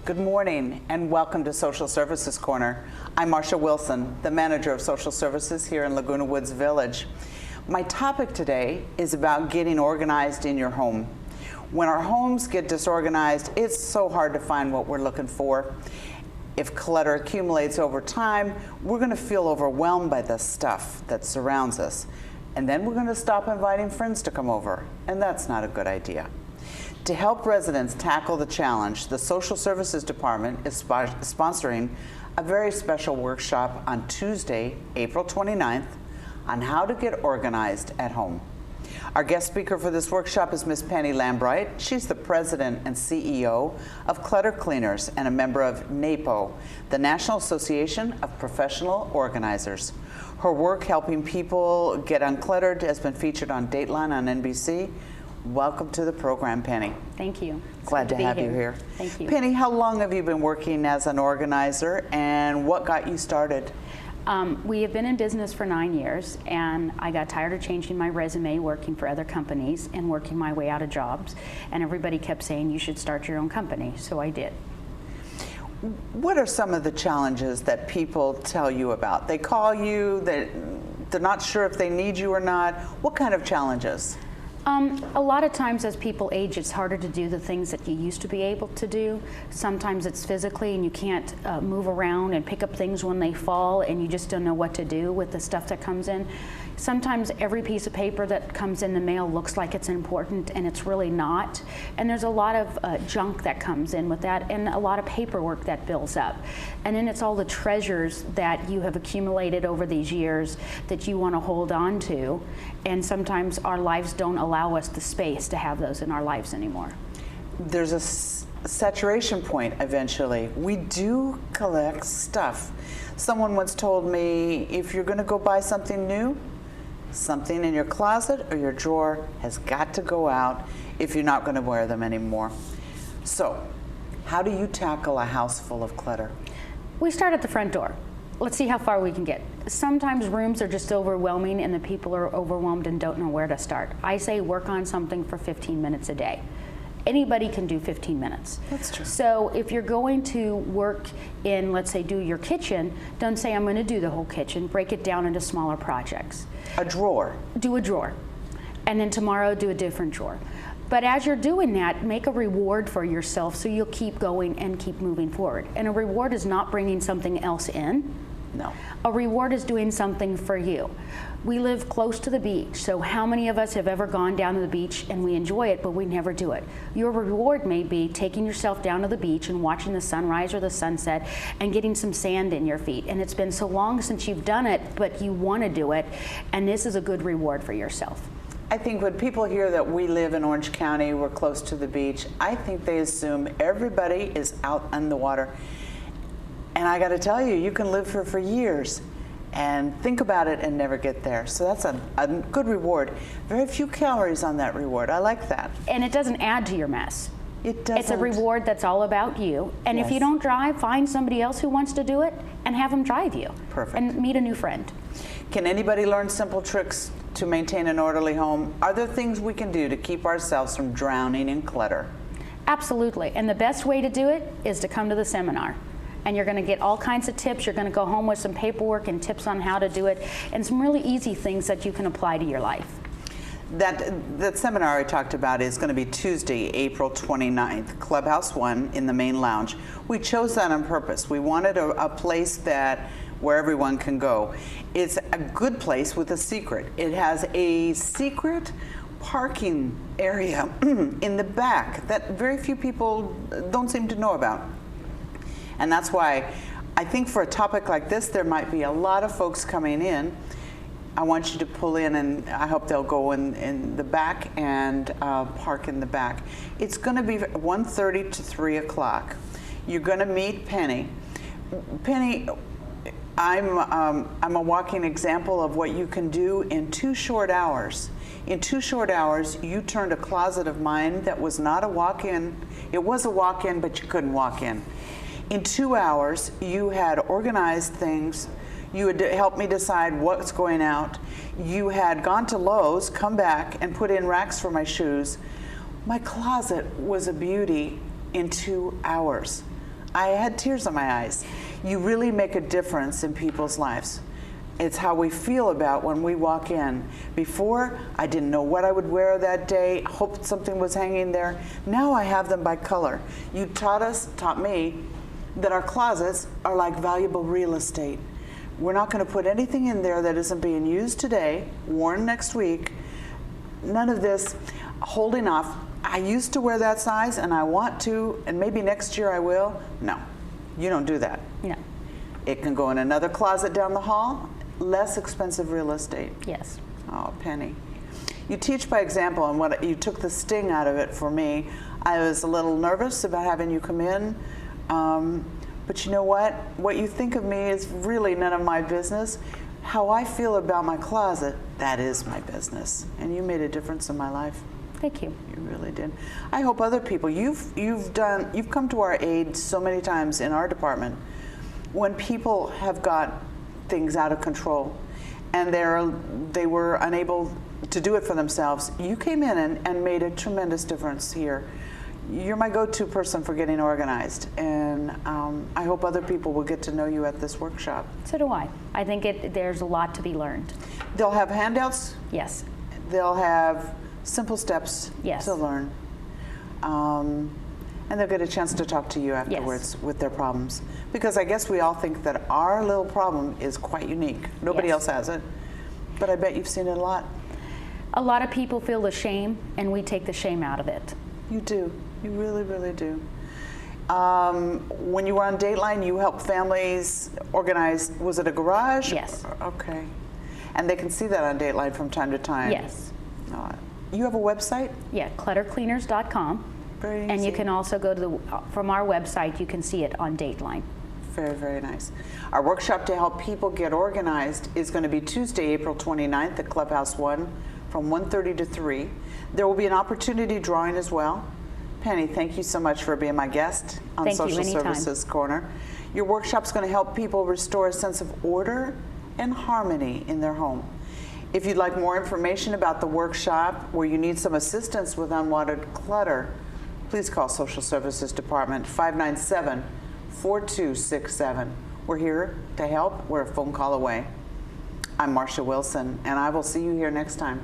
Good morning and welcome to Social Services Corner. I'm Marsha Wilson, the manager of social services here in Laguna Woods Village. My topic today is about getting organized in your home. When our homes get disorganized, it's so hard to find what we're looking for. If clutter accumulates over time, we're going to feel overwhelmed by the stuff that surrounds us. And then we're going to stop inviting friends to come over, and that's not a good idea. To help residents tackle the challenge, the Social Services Department is sponsoring a very special workshop on Tuesday, April 29th, on how to get organized at home. Our guest speaker for this workshop is Ms. Lambright. She's the president and CEO of Clutter Cleaners and a member of NAPO, the National Association of Professional Organizers. Her work helping people get uncluttered has been featured on Dateline on NBC. Welcome to the program, Penny. Thank you. Glad to have you here. Thank you. Penny, how long have you been working as an organizer and what got you started? We have been in business for 9 years, and I got tired of changing my resume, working for other companies and working my way out of jobs, and everybody kept saying you should start your own company, so I did. What are some of the challenges that people tell you about? They call you, they're not sure if they need you or not. What kind of challenges? A lot of times as people age, it's harder to do the things that you used to be able to do. Sometimes it's physically and you can't move around and pick up things when they fall and you just don't know what to do with the stuff that comes in. Sometimes every piece of paper that comes in the mail looks like it's important and it's really not. And there's a lot of junk that comes in with that and a lot of paperwork that builds up. And then it's all the treasures that you have accumulated over these years that you want to hold on to. And sometimes our lives don't allow us the space to have those in our lives anymore. There's a saturation point eventually. We do collect stuff. Someone once told me, if you're going to go buy something new, something in your closet or your drawer has got to go out if you're not going to wear them anymore. So, how do you tackle a house full of clutter? We start at the front door. Let's see how far we can get. Sometimes rooms are just overwhelming and the people are overwhelmed and don't know where to start. I say work on something for 15 minutes a day. Anybody can do 15 minutes. That's true. So if you're going to work in, let's say, do your kitchen, don't say I'm going to do the whole kitchen. Break it down into smaller projects. A drawer. Do a drawer. And then tomorrow do a different drawer. But as you're doing that, make a reward for yourself so you'll keep going and keep moving forward. And a reward is not bringing something else in. No. A reward is doing something for you. We live close to the beach, so how many of us have ever gone down to the beach and we enjoy it, but we never do it? Your reward may be taking yourself down to the beach and watching the sunrise or the sunset and getting some sand in your feet. And it's been so long since you've done it, but you want to do it, and this is a good reward for yourself. I think when people hear that we live in Orange County, we're close to the beach, I think they assume everybody is out on the water. And I got to tell you, you can live here for years and think about it and never get there. So that's a good reward. Very few calories on that reward. I like that. And it doesn't add to your mess. It doesn't. It's a reward that's all about you. And Yes. if you don't drive, find somebody else who wants to do it and have them drive you. Perfect. And meet a new friend. Can anybody learn simple tricks to maintain an orderly home? Are there things we can do to keep ourselves from drowning in clutter? Absolutely. And the best way to do it is to come to the seminar. And you're going to get all kinds of tips. You're going to go home with some paperwork and tips on how to do it and some really easy things that you can apply to your life. That seminar I talked about is going to be Tuesday, April 29th, Clubhouse 1 in the main lounge. We chose that on purpose. We wanted a place where everyone can go. It's a good place with a secret. It has a secret parking area in the back that very few people don't seem to know about. And that's why I think for a topic like this, there might be a lot of folks coming in. I want you to pull in, and I hope they'll go in the back and park in the back. It's going to be 1:30 to 3 o'clock. You're going to meet Penny. Penny, I'm a walking example of what you can do in 2 short hours. In 2 short hours, you turned a closet of mine that was not a walk-in. It was a walk-in, but you couldn't walk in. In 2 hours, you had organized things. You had helped me decide what's going out. You had gone to Lowe's, come back, and put in racks for my shoes. My closet was a beauty in 2 hours. I had tears in my eyes. You really make a difference in people's lives. It's how we feel about when we walk in. Before, I didn't know what I would wear that day, hoped something was hanging there. Now I have them by color. You taught me, that our closets are like valuable real estate. We're not going to put anything in there that isn't being used today, worn next week. None of this holding off. I used to wear that size and I want to, and maybe next year I will. No, you don't do that. No. It can go in another closet down the hall. Less expensive real estate. Yes. Oh, Penny. You teach by example, and what you took the sting out of it for me. I was a little nervous about having you come in, but you know what? What you think of me is really none of my business. How I feel about my closet, that is my business. And you made a difference in my life. Thank you. You really did. I hope other people, you've come to our aid so many times in our department when people have got things out of control and they were unable to do it for themselves. You came in and made a tremendous difference here. You're my go-to person for getting organized, and I hope other people will get to know you at this workshop. So do I. I think there's a lot to be learned. They'll have handouts. Yes. They'll have simple steps Yes. to learn. And they'll get a chance to talk to you afterwards with their problems. Because I guess we all think that our little problem is quite unique. Nobody Yes. else has it. But I bet you've seen it a lot. A lot of people feel the shame, and we take the shame out of it. You do. You really, really do. When you were on Dateline, you helped families organize, was it a garage? Yes. Okay. And they can see that on Dateline from time to time? Yes. You have a website? Yeah, cluttercleaners.com. Very easy. And you can also go to from our website, you can see it on Dateline. Very, very nice. Our workshop to help people get organized is going to be Tuesday, April 29th at Clubhouse 1 from 1:30 to 3. There will be an opportunity drawing as well. Penny, thank you so much for being my guest on Thank you, Social anytime. Services Corner. Your workshop's going to help people restore a sense of order and harmony in their home. If you'd like more information about the workshop or you need some assistance with unwanted clutter, please call Social Services Department 597-4267. We're here to help. We're a phone call away. I'm Marcia Wilson, and I will see you here next time.